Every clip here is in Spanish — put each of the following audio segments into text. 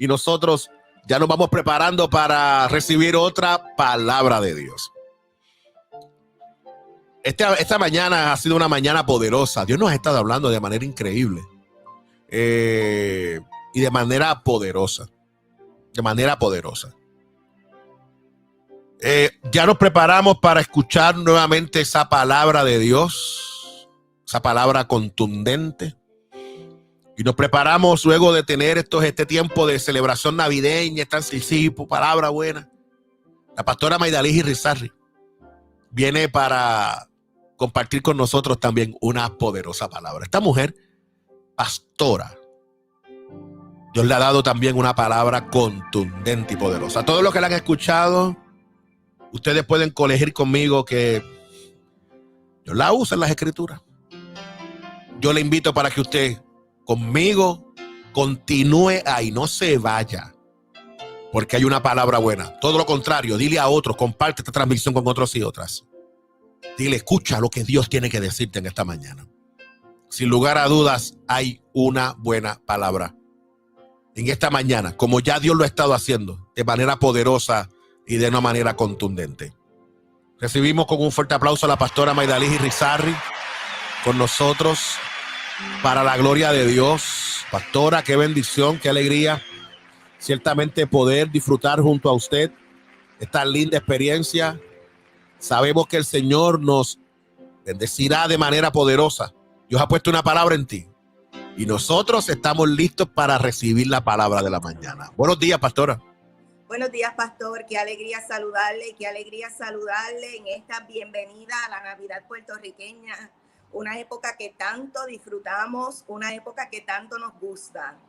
y nosotros ya nos vamos preparando para recibir otra palabra de Dios. Esta mañana ha sido una mañana poderosa. Dios nos ha estado hablando de manera increíble y de manera poderosa. De manera poderosa. Ya nos preparamos para escuchar nuevamente esa palabra de Dios, esa palabra contundente. Y nos preparamos luego de tener este tiempo de celebración navideña, esta palabra buena. La pastora Maydalí Rizarri viene para compartir con nosotros también una poderosa palabra. Esta mujer, pastora, Dios le ha dado también una palabra contundente y poderosa. A todos los que la han escuchado, ustedes pueden colegir conmigo que Dios la usa en las escrituras. Yo le invito para que usted conmigo continúe ahí, no se vaya, porque hay una palabra buena. Todo lo contrario, dile a otros, comparte esta transmisión con otros y otras. Dile, escucha lo que Dios tiene que decirte en esta mañana. Sin lugar a dudas, hay una buena palabra en esta mañana, como ya Dios lo ha estado haciendo, de manera poderosa y de una manera contundente. Recibimos con un fuerte aplauso a la pastora Maydalí Rizarri con nosotros, para la gloria de Dios. Pastora, qué bendición, qué alegría, ciertamente poder disfrutar junto a usted esta linda experiencia. Sabemos que el Señor nos bendecirá de manera poderosa. Dios ha puesto una palabra en ti y nosotros estamos listos para recibir la palabra de la mañana. Buenos días, pastora. Buenos días, pastor. Qué alegría saludarle en esta bienvenida a la Navidad puertorriqueña. Una época que tanto disfrutamos, una época que tanto nos gusta.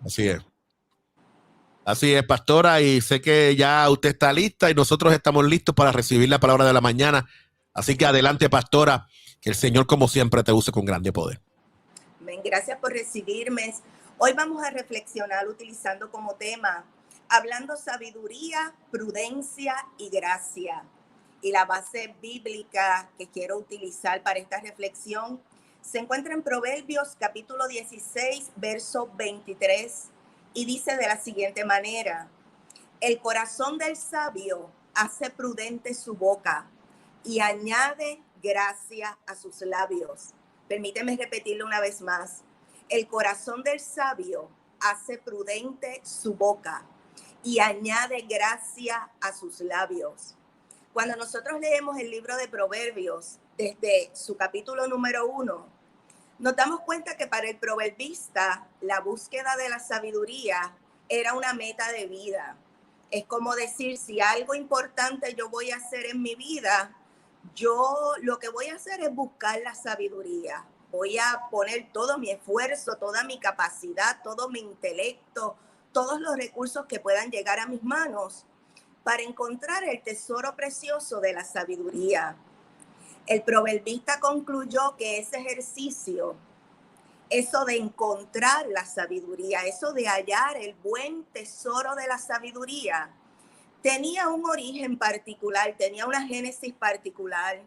Así es, pastora, y sé que ya usted está lista y nosotros estamos listos para recibir la palabra de la mañana. Así que adelante, pastora, que el Señor, como siempre, te use con grande poder. Amén. Gracias por recibirme. Hoy vamos a reflexionar utilizando como tema, hablando sabiduría, prudencia y gracia. Y la base bíblica que quiero utilizar para esta reflexión se encuentra en Proverbios capítulo 16, verso 23, y dice de la siguiente manera: el corazón del sabio hace prudente su boca y añade gracia a sus labios. Permíteme repetirlo una vez más. El corazón del sabio hace prudente su boca y añade gracia a sus labios. Cuando nosotros leemos el libro de Proverbios, desde su capítulo número 1, nos damos cuenta que para el proverbista la búsqueda de la sabiduría era una meta de vida. Es como decir, si algo importante yo voy a hacer en mi vida, yo lo que voy a hacer es buscar la sabiduría. Voy a poner todo mi esfuerzo, toda mi capacidad, todo mi intelecto, todos los recursos que puedan llegar a mis manos para encontrar el tesoro precioso de la sabiduría. El proverbista concluyó que ese ejercicio, eso de encontrar la sabiduría, eso de hallar el buen tesoro de la sabiduría, tenía un origen particular, tenía una génesis particular.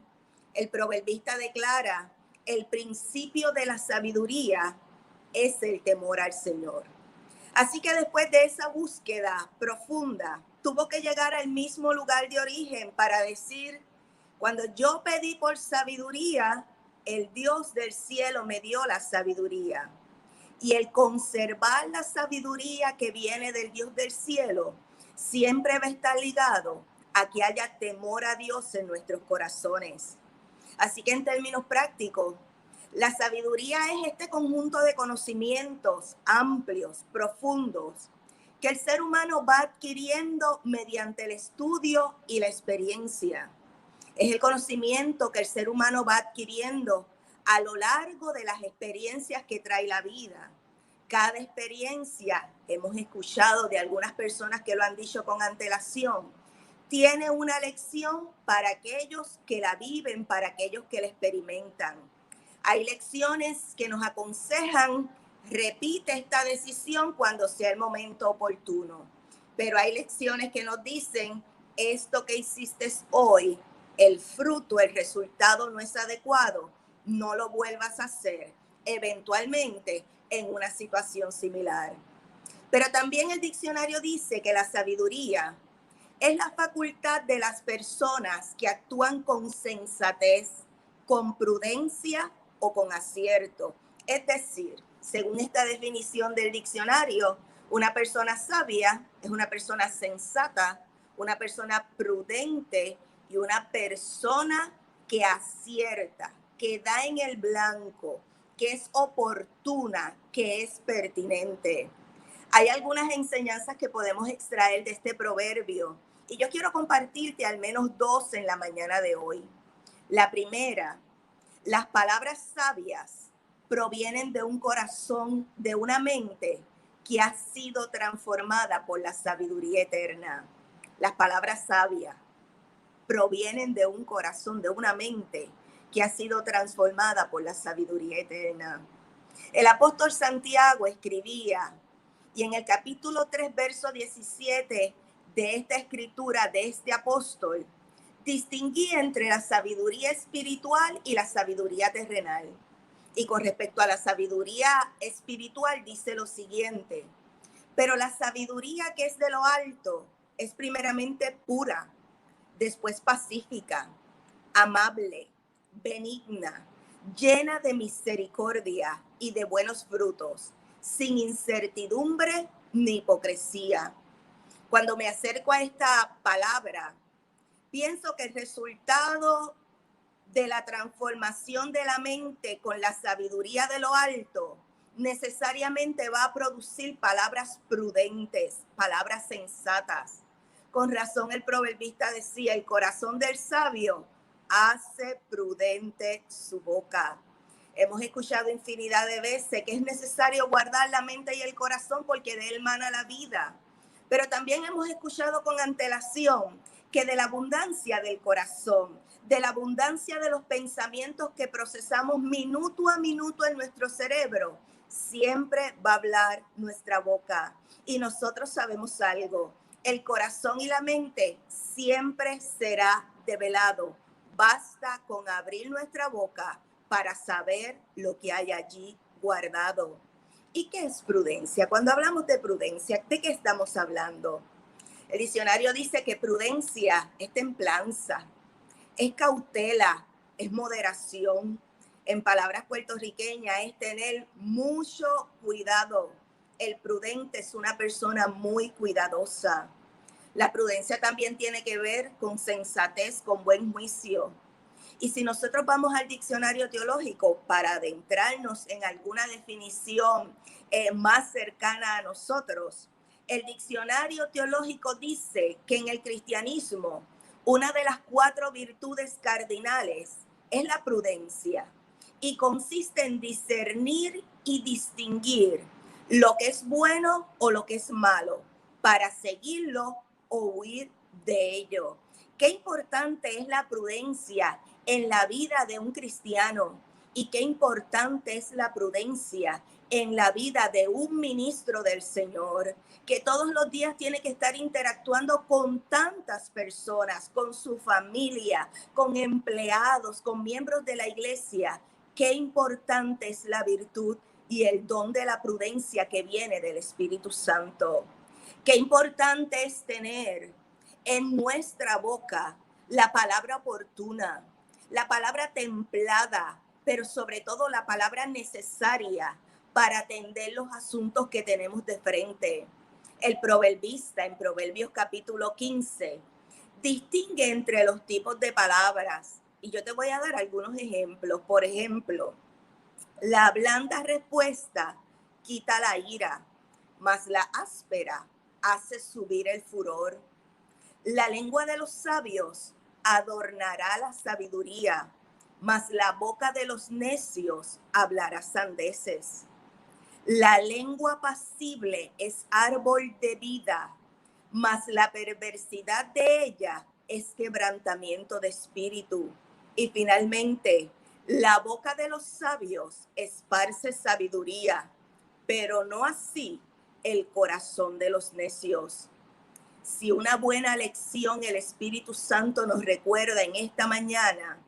El proverbista declara, el principio de la sabiduría es el temor al Señor. Así que después de esa búsqueda profunda, tuvo que llegar al mismo lugar de origen para decir, cuando yo pedí por sabiduría, el Dios del cielo me dio la sabiduría. Y el conservar la sabiduría que viene del Dios del cielo siempre va a estar ligado a que haya temor a Dios en nuestros corazones. Así que en términos prácticos, la sabiduría es este conjunto de conocimientos amplios, profundos, que el ser humano va adquiriendo mediante el estudio y la experiencia. Es el conocimiento que el ser humano va adquiriendo a lo largo de las experiencias que trae la vida. Cada experiencia, hemos escuchado de algunas personas que lo han dicho con antelación, tiene una lección para aquellos que la viven, para aquellos que la experimentan. Hay lecciones que nos aconsejan, repite esta decisión cuando sea el momento oportuno. Pero hay lecciones que nos dicen, esto que hiciste hoy, el fruto, el resultado no es adecuado, no lo vuelvas a hacer, eventualmente en una situación similar. Pero también el diccionario dice que la sabiduría es la facultad de las personas que actúan con sensatez, con prudencia o con acierto. Es decir, según esta definición del diccionario, una persona sabia es una persona sensata, una persona prudente y una persona que acierta, que da en el blanco, que es oportuna, que es pertinente. Hay algunas enseñanzas que podemos extraer de este proverbio y yo quiero compartirte al menos dos en la mañana de hoy. La primera, las palabras sabias provienen de un corazón, de una mente que ha sido transformada por la sabiduría eterna. Las palabras sabias provienen de un corazón, de una mente que ha sido transformada por la sabiduría eterna. El apóstol Santiago escribía, y en el capítulo 3, verso 17 de esta escritura de este apóstol, distinguí entre la sabiduría espiritual y la sabiduría terrenal. Y con respecto a la sabiduría espiritual dice lo siguiente: pero la sabiduría que es de lo alto es primeramente pura, después pacífica, amable, benigna, llena de misericordia y de buenos frutos, sin incertidumbre ni hipocresía. Cuando me acerco a esta palabra, pienso que el resultado de la transformación de la mente con la sabiduría de lo alto necesariamente va a producir palabras prudentes, palabras sensatas. Con razón el proverbista decía, el corazón del sabio hace prudente su boca. Hemos escuchado infinidad de veces que es necesario guardar la mente y el corazón porque de él mana la vida. Pero también hemos escuchado con antelación que de la abundancia del corazón, de la abundancia de los pensamientos que procesamos minuto a minuto en nuestro cerebro, siempre va a hablar nuestra boca. Y nosotros sabemos algo, el corazón y la mente siempre será develado. Basta con abrir nuestra boca para saber lo que hay allí guardado. ¿Y qué es prudencia? Cuando hablamos de prudencia, ¿de qué estamos hablando? El diccionario dice que prudencia es templanza, es cautela, es moderación. En palabras puertorriqueñas es tener mucho cuidado. El prudente es una persona muy cuidadosa. La prudencia también tiene que ver con sensatez, con buen juicio. Y si nosotros vamos al diccionario teológico para adentrarnos en alguna definición más cercana a nosotros, el diccionario teológico dice que en el cristianismo una de las 4 virtudes cardinales es la prudencia y consiste en discernir y distinguir lo que es bueno o lo que es malo para seguirlo o huir de ello. Qué importante es la prudencia en la vida de un cristiano y qué importante es la prudencia en la vida de un ministro del Señor, que todos los días tiene que estar interactuando con tantas personas, con su familia, con empleados, con miembros de la iglesia. Qué importante es la virtud y el don de la prudencia que viene del Espíritu Santo. Qué importante es tener en nuestra boca la palabra oportuna, la palabra templada, pero sobre todo la palabra necesaria para atender los asuntos que tenemos de frente. El proverbista en Proverbios capítulo 15 distingue entre los tipos de palabras y yo te voy a dar algunos ejemplos. Por ejemplo, la blanda respuesta quita la ira, mas la áspera hace subir el furor. La lengua de los sabios adornará la sabiduría, mas la boca de los necios hablará sandeces. La lengua pasible es árbol de vida, mas la perversidad de ella es quebrantamiento de espíritu. Y finalmente, la boca de los sabios esparce sabiduría, pero no así el corazón de los necios. Si una buena lección el Espíritu Santo nos recuerda en esta mañana,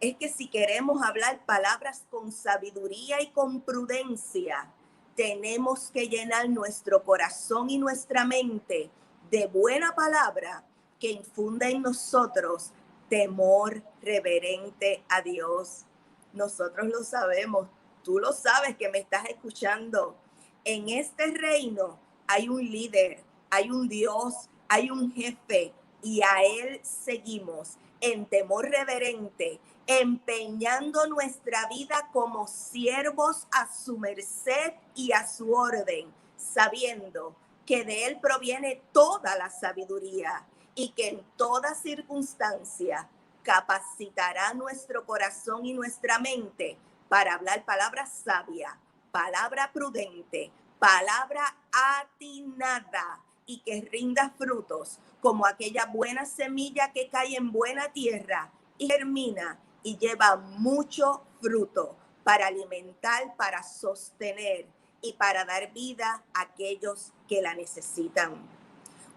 es que si queremos hablar palabras con sabiduría y con prudencia, tenemos que llenar nuestro corazón y nuestra mente de buena palabra que infunda en nosotros temor reverente a Dios. Nosotros lo sabemos, tú lo sabes que me estás escuchando. En este reino hay un líder, hay un Dios, hay un jefe y a Él seguimos en temor reverente, empeñando nuestra vida como siervos a su merced y a su orden, sabiendo que de Él proviene toda la sabiduría y que en toda circunstancia capacitará nuestro corazón y nuestra mente para hablar palabra sabia, palabra prudente, palabra atinada y que rinda frutos como aquella buena semilla que cae en buena tierra y germina y lleva mucho fruto para alimentar, para sostener y para dar vida a aquellos que la necesitan.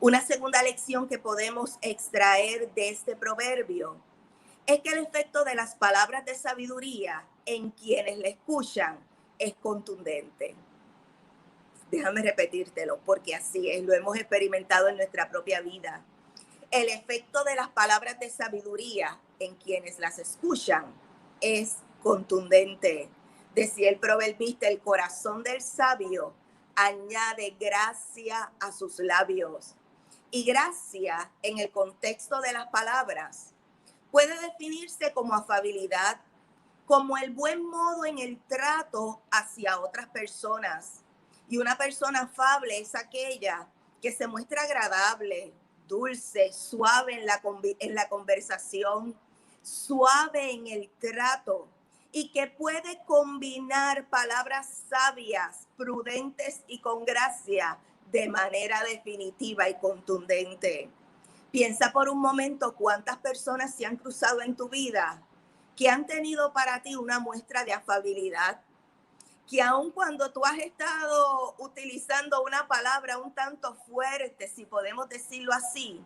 Una segunda lección que podemos extraer de este proverbio es que el efecto de las palabras de sabiduría en quienes le escuchan es contundente. Déjame repetírtelo porque así es, lo hemos experimentado en nuestra propia vida. El efecto de las palabras de sabiduría en quienes las escuchan es contundente. Decía el proverbista, el corazón del sabio añade gracia a sus labios. Y gracia en el contexto de las palabras puede definirse como afabilidad, como el buen modo en el trato hacia otras personas. Y una persona afable es aquella que se muestra agradable, dulce, suave en la conversación, suave en el trato y que puede combinar palabras sabias, prudentes y con gracia de manera definitiva y contundente. Piensa por un momento cuántas personas se han cruzado en tu vida que han tenido para ti una muestra de afabilidad, que aun cuando tú has estado utilizando una palabra un tanto fuerte, si podemos decirlo así,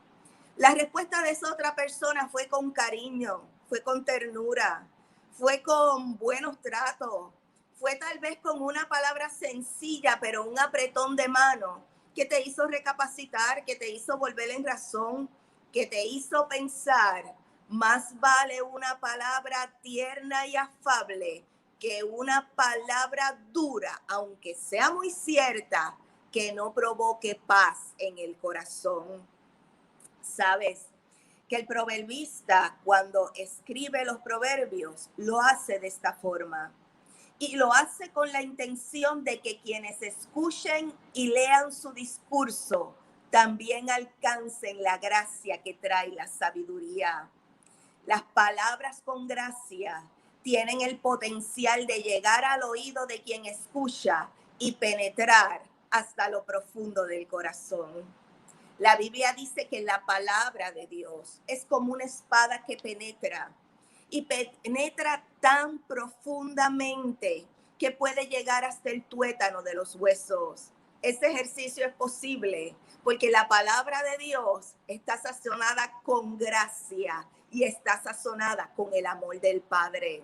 la respuesta de esa otra persona fue con cariño, fue con ternura, fue con buenos tratos, fue tal vez con una palabra sencilla, pero un apretón de mano que te hizo recapacitar, que te hizo volver en razón, que te hizo pensar. Más vale una palabra tierna y afable que una palabra dura, aunque sea muy cierta, que no provoque paz en el corazón. Sabes que el proverbista, cuando escribe los proverbios, lo hace de esta forma. Y lo hace con la intención de que quienes escuchen y lean su discurso también alcancen la gracia que trae la sabiduría. Las palabras con gracia tienen el potencial de llegar al oído de quien escucha y penetrar hasta lo profundo del corazón. La Biblia dice que la palabra de Dios es como una espada que penetra y penetra tan profundamente que puede llegar hasta el tuétano de los huesos. Este ejercicio es posible porque la palabra de Dios está sazonada con gracia y está sazonada con el amor del Padre.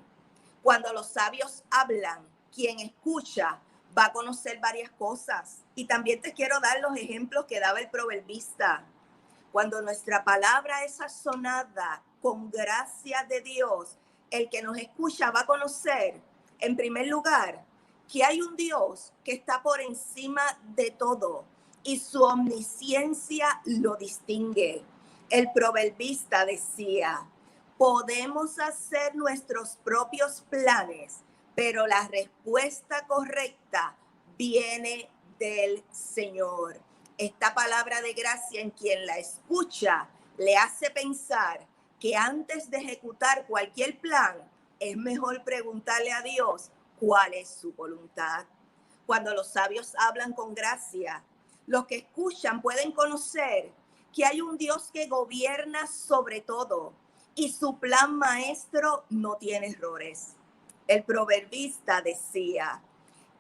Cuando los sabios hablan, quien escucha va a conocer varias cosas. Y también te quiero dar los ejemplos que daba el proverbista. Cuando nuestra palabra es sazonada con gracia de Dios, el que nos escucha va a conocer, en primer lugar, que hay un Dios que está por encima de todo y su omnisciencia lo distingue. El proverbista decía, podemos hacer nuestros propios planes, pero la respuesta correcta viene del Señor. Esta palabra de gracia en quien la escucha le hace pensar que antes de ejecutar cualquier plan, es mejor preguntarle a Dios cuál es su voluntad. Cuando los sabios hablan con gracia, los que escuchan pueden conocer que hay un Dios que gobierna sobre todo y su plan maestro no tiene errores. El proverbista decía,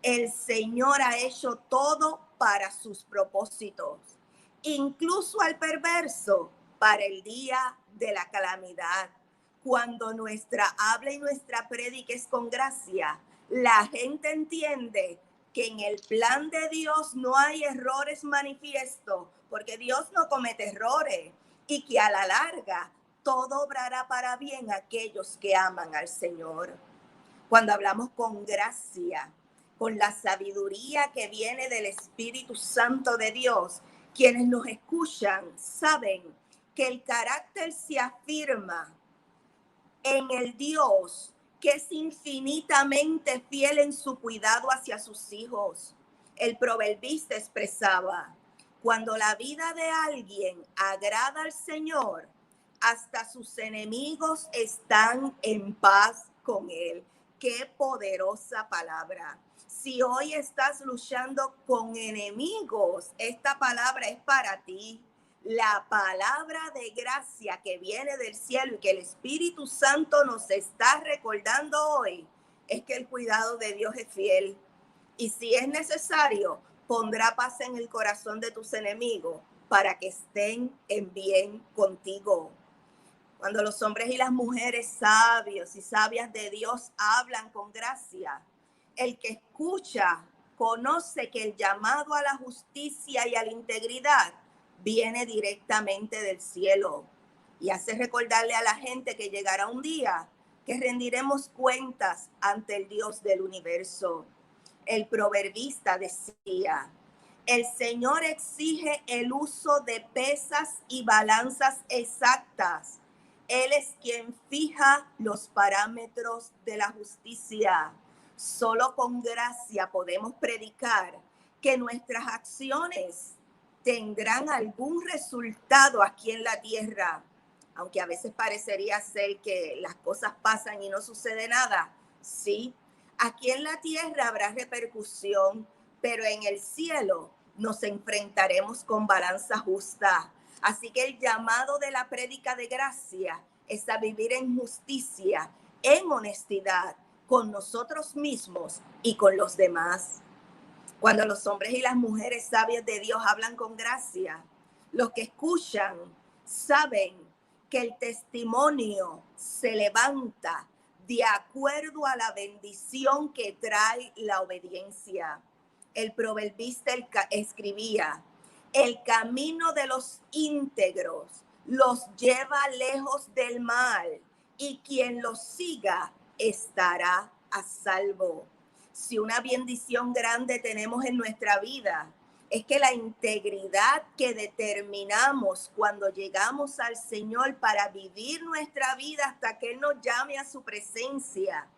el Señor ha hecho todo para sus propósitos, incluso al perverso para el día de la calamidad. Cuando nuestra habla y nuestra prédica es con gracia, la gente entiende que en el plan de Dios no hay errores manifiestos, porque Dios no comete errores, y que a la larga todo obrará para bien a aquellos que aman al Señor. Cuando hablamos con gracia, con la sabiduría que viene del Espíritu Santo de Dios, quienes nos escuchan saben que el carácter se afirma en el Dios que es infinitamente fiel en su cuidado hacia sus hijos. El proverbista expresaba: cuando la vida de alguien agrada al Señor, hasta sus enemigos están en paz con él. Qué poderosa palabra. Si hoy estás luchando con enemigos, esta palabra es para ti. La palabra de gracia que viene del cielo y que el Espíritu Santo nos está recordando hoy es que el cuidado de Dios es fiel. Y si es necesario, pondrá paz en el corazón de tus enemigos para que estén en bien contigo. Cuando los hombres y las mujeres sabios y sabias de Dios hablan con gracia, el que escucha conoce que el llamado a la justicia y a la integridad viene directamente del cielo, y hace recordarle a la gente que llegará un día que rendiremos cuentas ante el Dios del universo. El proverbista decía: el Señor exige el uso de pesas y balanzas exactas. Él es quien fija los parámetros de la justicia. Solo con gracia podemos predicar que nuestras acciones tendrán algún resultado aquí en la tierra. Aunque a veces parecería ser que las cosas pasan y no sucede nada. Sí, aquí en la tierra habrá repercusión, pero en el cielo nos enfrentaremos con balanza justa. Así que el llamado de la prédica de gracia es a vivir en justicia, en honestidad, con nosotros mismos y con los demás. Cuando los hombres y las mujeres sabias de Dios hablan con gracia, los que escuchan saben que el testimonio se levanta de acuerdo a la bendición que trae la obediencia. El proverbista escribía: el camino de los íntegros los lleva lejos del mal, y quien los siga estará a salvo. Si una bendición grande tenemos en nuestra vida, es que la integridad que determinamos cuando llegamos al Señor para vivir nuestra vida hasta que Él nos llame a su presencia,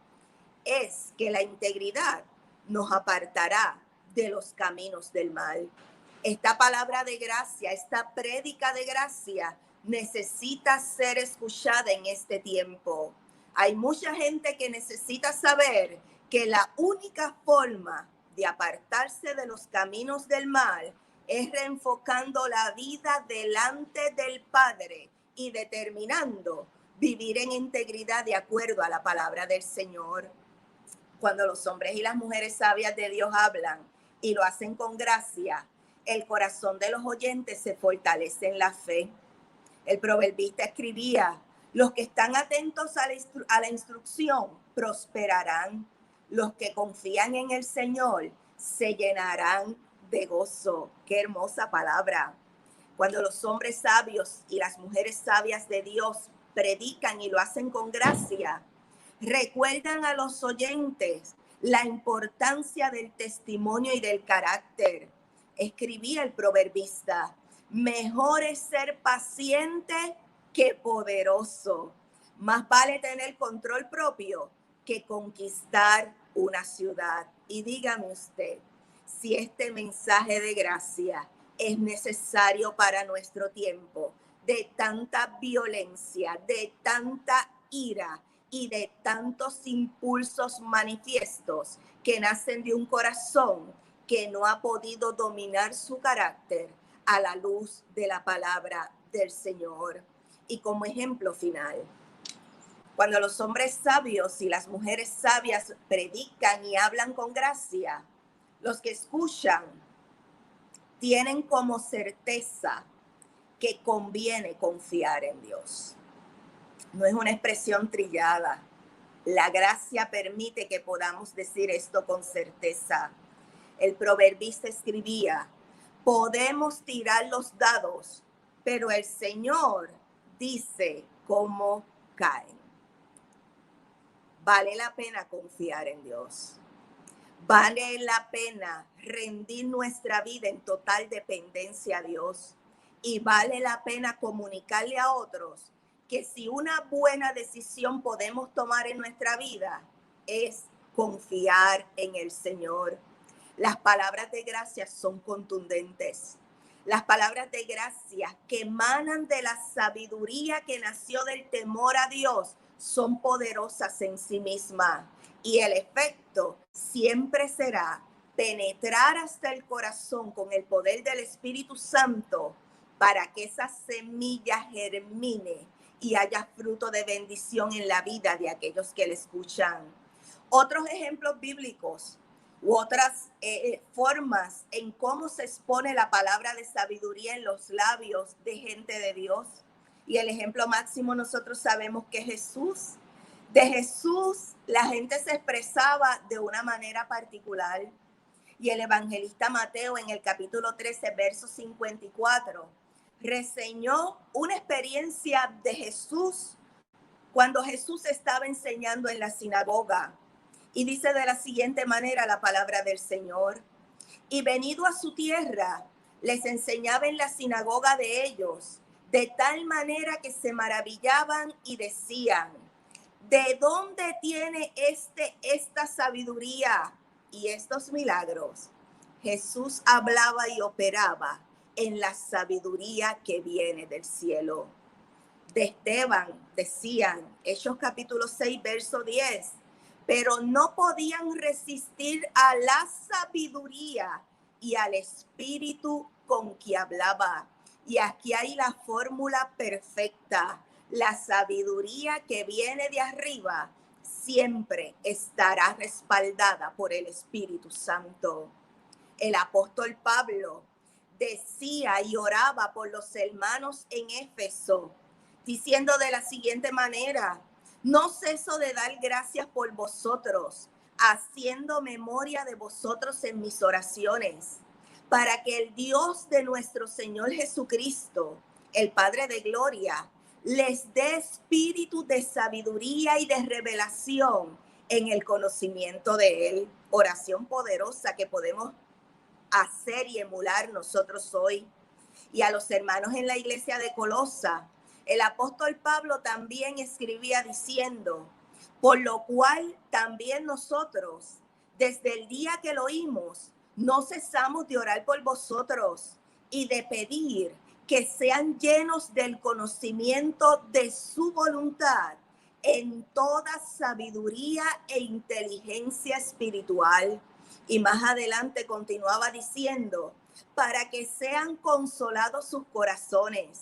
es que la integridad nos apartará de los caminos del mal. Esta palabra de gracia, esta prédica de gracia, necesita ser escuchada en este tiempo. Hay mucha gente que necesita saber que la única forma de apartarse de los caminos del mal es reenfocando la vida delante del Padre y determinando vivir en integridad de acuerdo a la palabra del Señor. Cuando los hombres y las mujeres sabias de Dios hablan y lo hacen con gracia, el corazón de los oyentes se fortalece en la fe. El proverbista escribía: los que están atentos a la instrucción prosperarán. Los que confían en el Señor se llenarán de gozo. Qué hermosa palabra. Cuando los hombres sabios y las mujeres sabias de Dios predican y lo hacen con gracia, recuerdan a los oyentes la importancia del testimonio y del carácter. Escribía el proverbista: mejor es ser paciente que poderoso. Más vale tener control propio que conquistar una ciudad. Y dígame usted, si este mensaje de gracia es necesario para nuestro tiempo, de tanta violencia, de tanta ira y de tantos impulsos manifiestos que nacen de un corazón que no ha podido dominar su carácter a la luz de la palabra del Señor. Y como ejemplo final, cuando los hombres sabios y las mujeres sabias predican y hablan con gracia, los que escuchan tienen como certeza que conviene confiar en Dios. No es una expresión trillada. La gracia permite que podamos decir esto con certeza. el proverbista escribía: podemos tirar los dados, pero el Señor dice cómo caen. Vale la pena confiar en Dios. Vale la pena rendir nuestra vida en total dependencia a Dios. Y vale la pena comunicarle a otros que si una buena decisión podemos tomar en nuestra vida es confiar en el Señor. Las palabras de gracia son contundentes. Las palabras de gracia que emanan de la sabiduría que nació del temor a Dios son poderosas en sí mismas. Y el efecto siempre será penetrar hasta el corazón con el poder del Espíritu Santo para que esa semilla germine y haya fruto de bendición en la vida de aquellos que le escuchan. Otros ejemplos bíblicos u otras formas en cómo se expone la palabra de sabiduría en los labios de gente de Dios. Y el ejemplo máximo nosotros sabemos que Jesús. De Jesús la gente se expresaba de una manera particular. Y el evangelista Mateo en el capítulo 13, verso 54, reseñó una experiencia de Jesús cuando Jesús estaba enseñando en la sinagoga. Y dice de la siguiente manera la palabra del Señor: y venido a su tierra, les enseñaba en la sinagoga de ellos, de tal manera que se maravillaban y decían: ¿de dónde tiene esta sabiduría y estos milagros? Jesús hablaba y operaba en la sabiduría que viene del cielo. De Esteban decían, Hechos capítulo 6, verso 10, pero no podían resistir a la sabiduría y al espíritu con que hablaba. Y aquí hay la fórmula perfecta. La sabiduría que viene de arriba siempre estará respaldada por el Espíritu Santo. El apóstol Pablo decía y oraba por los hermanos en Éfeso, diciendo de la siguiente manera: no ceso de dar gracias por vosotros, haciendo memoria de vosotros en mis oraciones, para que el Dios de nuestro Señor Jesucristo, el Padre de gloria, les dé espíritu de sabiduría y de revelación en el conocimiento de Él. Oración poderosa que podemos hacer y emular nosotros hoy. Y a los hermanos en la iglesia de Colosa, el apóstol Pablo también escribía diciendo: por lo cual también nosotros, desde el día que lo oímos, no cesamos de orar por vosotros y de pedir que sean llenos del conocimiento de su voluntad en toda sabiduría e inteligencia espiritual. Y más adelante continuaba diciendo: para que sean consolados sus corazones,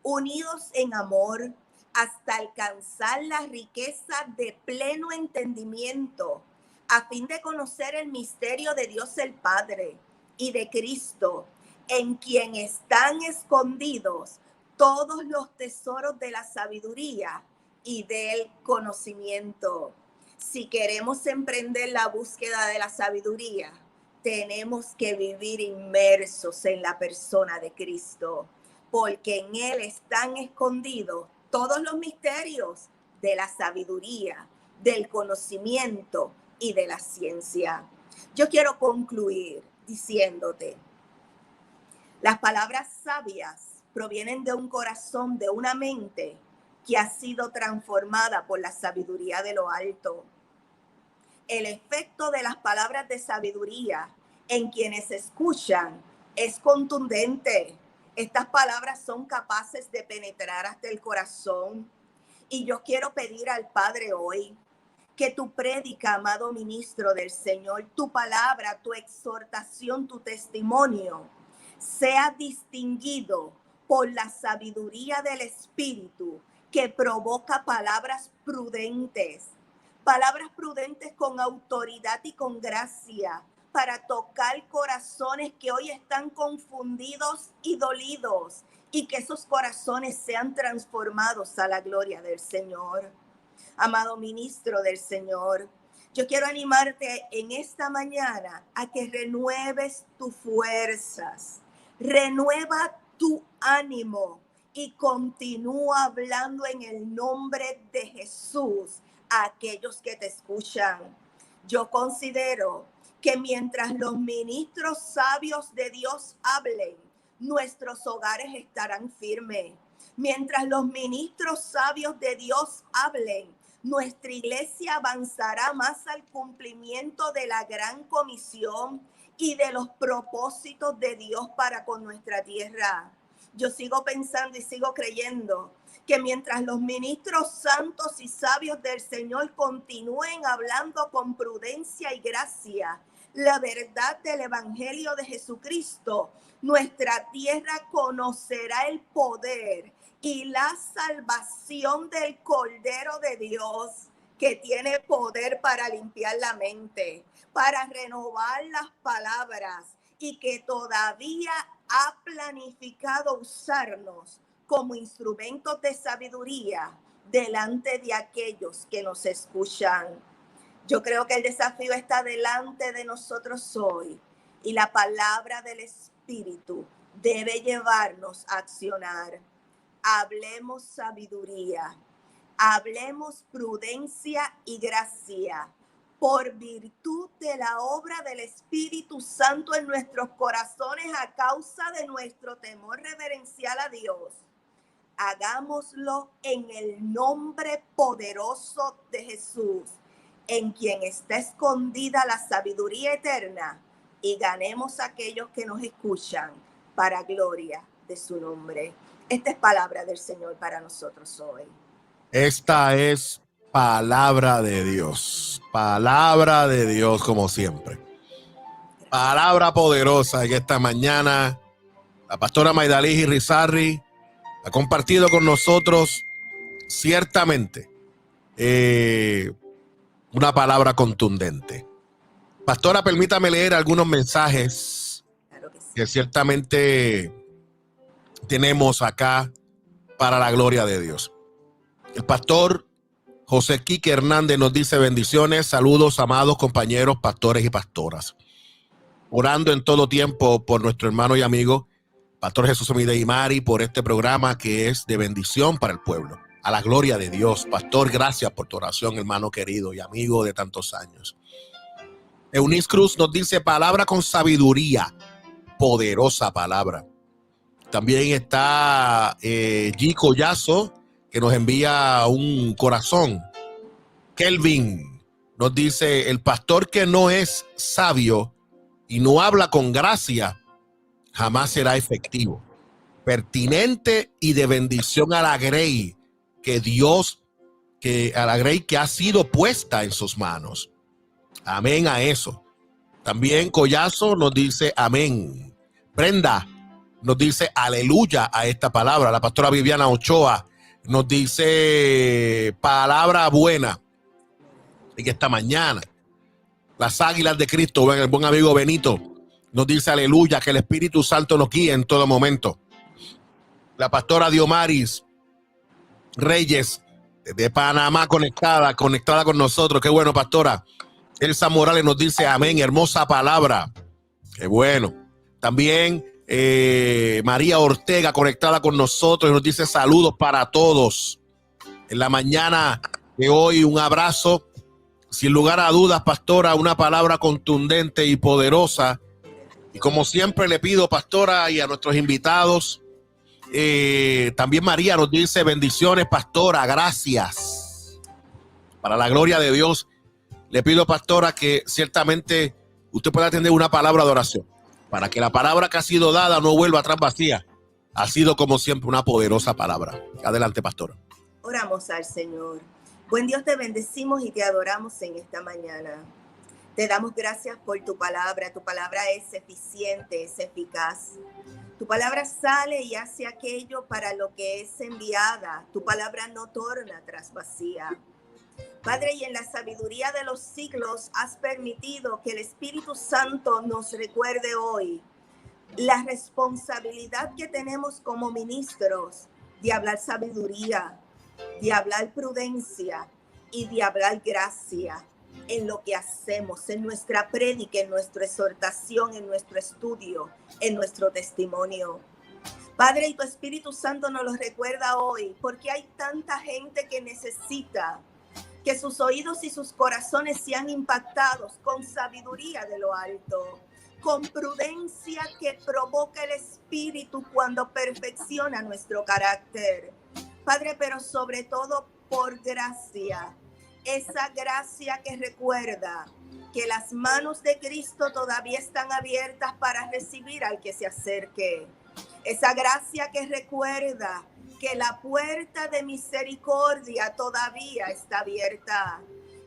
unidos en amor, hasta alcanzar la riqueza de pleno entendimiento, a fin de conocer el misterio de Dios el Padre y de Cristo, en quien están escondidos todos los tesoros de la sabiduría y del conocimiento. Si queremos emprender la búsqueda de la sabiduría, tenemos que vivir inmersos en la persona de Cristo, porque en Él están escondidos todos los misterios de la sabiduría, del conocimiento y de la ciencia. Yo quiero concluir diciéndote: las palabras sabias provienen de un corazón, de una mente que ha sido transformada por la sabiduría de lo alto. El efecto de las palabras de sabiduría en quienes escuchan es contundente. Estas palabras son capaces de penetrar hasta el corazón. Y yo quiero pedir al Padre hoy que tu prédica, amado ministro del Señor, tu palabra, tu exhortación, tu testimonio, sea distinguido por la sabiduría del Espíritu que provoca palabras prudentes con autoridad y con gracia, para tocar corazones que hoy están confundidos y dolidos, y que esos corazones sean transformados a la gloria del Señor. Amado ministro del Señor, Yo quiero animarte en esta mañana a que renueves tus fuerzas, renueva tu ánimo y continúa hablando en el nombre de Jesús a aquellos que te escuchan. Yo considero que mientras los ministros sabios de Dios hablen, nuestros hogares estarán firmes. Mientras los ministros sabios de Dios hablen, nuestra iglesia avanzará más al cumplimiento de la gran comisión y de los propósitos de Dios para con nuestra tierra. Yo sigo pensando y sigo creyendo que mientras los ministros santos y sabios del Señor continúen hablando con prudencia y gracia la verdad del Evangelio de Jesucristo, nuestra tierra conocerá el poder y la salvación del Cordero de Dios, que tiene poder para limpiar la mente, para renovar las palabras y que todavía ha planificado usarnos como instrumentos de sabiduría delante de aquellos que nos escuchan. Yo creo que el desafío está delante de nosotros hoy y la palabra del Espíritu debe llevarnos a accionar. Hablemos sabiduría, hablemos prudencia y gracia por virtud de la obra del Espíritu Santo en nuestros corazones a causa de nuestro temor reverencial a Dios. Hagámoslo en el nombre poderoso de Jesús, en quien está escondida la sabiduría eterna, y ganemos a aquellos que nos escuchan para gloria de su nombre. Esta es palabra del Señor para nosotros hoy. Esta es palabra de Dios. Palabra de Dios como siempre. Palabra poderosa en esta mañana. La pastora Maydalí Irizarry ha compartido con nosotros ciertamente una palabra contundente. Pastora, permítame leer algunos mensajes Claro que sí. que ciertamente tenemos acá para la gloria de Dios. El pastor José Quique Hernández nos dice: bendiciones, saludos, amados compañeros, pastores y pastoras. Orando en todo tiempo por nuestro hermano y amigo, Pastor Jesús Omide Imari, por este programa que es de bendición para el pueblo. A la gloria de Dios. Pastor, gracias por tu oración, hermano querido y amigo de tantos años. Eunice Cruz nos dice: palabra con sabiduría, poderosa palabra. También está G. Collazo, que nos envía un corazón. Kelvin nos dice: el pastor que no es sabio y no habla con gracia, jamás será efectivo, pertinente y de bendición a la grey a la grey que ha sido puesta en sus manos. Amén a eso. También Collazo nos dice amén. Brenda nos dice aleluya a esta palabra. La pastora Viviana Ochoa nos dice palabra buena en esta mañana. Las águilas de Cristo, el buen amigo Benito, nos dice aleluya, que el Espíritu Santo nos guíe en todo momento. La pastora Diomaris Reyes de Panamá conectada con nosotros. Qué bueno, pastora. Elsa Morales nos dice amén, hermosa palabra. Qué bueno. También María Ortega conectada con nosotros y nos dice saludos para todos. En la mañana de hoy, un abrazo. Sin lugar a dudas, pastora, una palabra contundente y poderosa. Y como siempre le pido, pastora, y a nuestros invitados, también María nos dice bendiciones, pastora, gracias. Para la gloria de Dios, le pido, pastora, que ciertamente usted pueda atender una palabra de oración, para que la palabra que ha sido dada no vuelva atrás vacía. Ha sido, como siempre, una poderosa palabra. Adelante, pastora. Oramos al Señor. Buen Dios, te bendecimos y te adoramos en esta mañana. Te damos gracias por tu palabra. Tu palabra es eficiente, es eficaz. Tu palabra sale y hace aquello para lo que es enviada. Tu palabra no torna tras vacía. Padre, y en la sabiduría de los siglos has permitido que el Espíritu Santo nos recuerde hoy la responsabilidad que tenemos como ministros de hablar sabiduría, de hablar prudencia y de hablar gracia. en lo que hacemos, en nuestra prédica, en nuestra exhortación, en nuestro estudio, en nuestro testimonio. Padre, y tu Espíritu Santo nos lo recuerda hoy, porque hay tanta gente que necesita que sus oídos y sus corazones sean impactados con sabiduría de lo alto, con prudencia que provoca el Espíritu cuando perfecciona nuestro carácter. Padre, pero sobre todo por gracia, esa gracia que recuerda que las manos de Cristo todavía están abiertas para recibir al que se acerque. Esa gracia que recuerda que la puerta de misericordia todavía está abierta.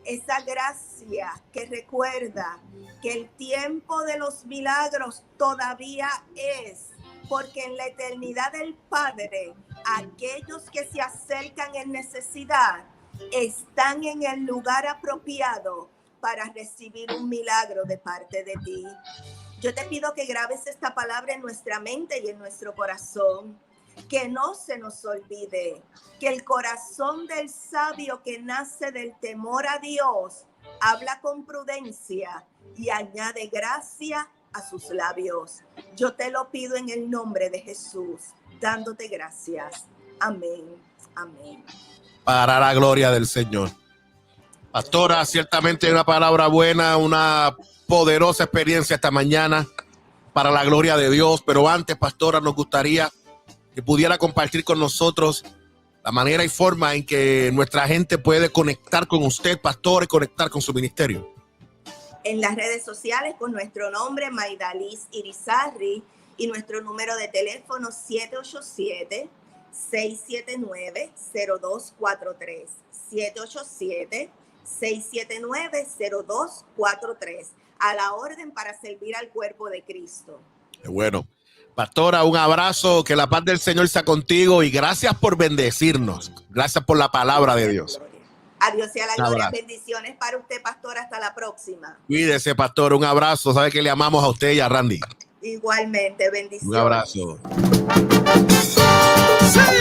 Esa gracia que recuerda que el tiempo de los milagros todavía es, porque en la eternidad del Padre, aquellos que se acercan en necesidad están en el lugar apropiado para recibir un milagro de parte de ti. Yo te pido que grabes esta palabra en nuestra mente y en nuestro corazón, que no se nos olvide que el corazón del sabio que nace del temor a Dios habla con prudencia y añade gracia a sus labios. Yo te lo pido en el nombre de Jesús, dándote gracias. Amén. Amén. Para la gloria del Señor. Pastora, ciertamente una palabra buena, una poderosa experiencia esta mañana para la gloria de Dios. Pero antes, pastora, nos gustaría que pudiera compartir con nosotros la manera y forma en que nuestra gente puede conectar con usted, pastor, y conectar con su ministerio. En las redes sociales con nuestro nombre, Maidaliz Irizarry, y nuestro número de teléfono 787-679-0243. 787-679-0243. A la orden para servir al cuerpo de Cristo. Bueno, pastora, un abrazo, que la paz del Señor sea contigo y gracias por bendecirnos. Gracias por la palabra de Dios. Adiós y a la gloria. Bendiciones para usted, pastor. Hasta la próxima. Cuídese, pastor. Un abrazo. Sabe que le amamos a usted y a Randy. Igualmente, bendiciones. Un abrazo. Sí.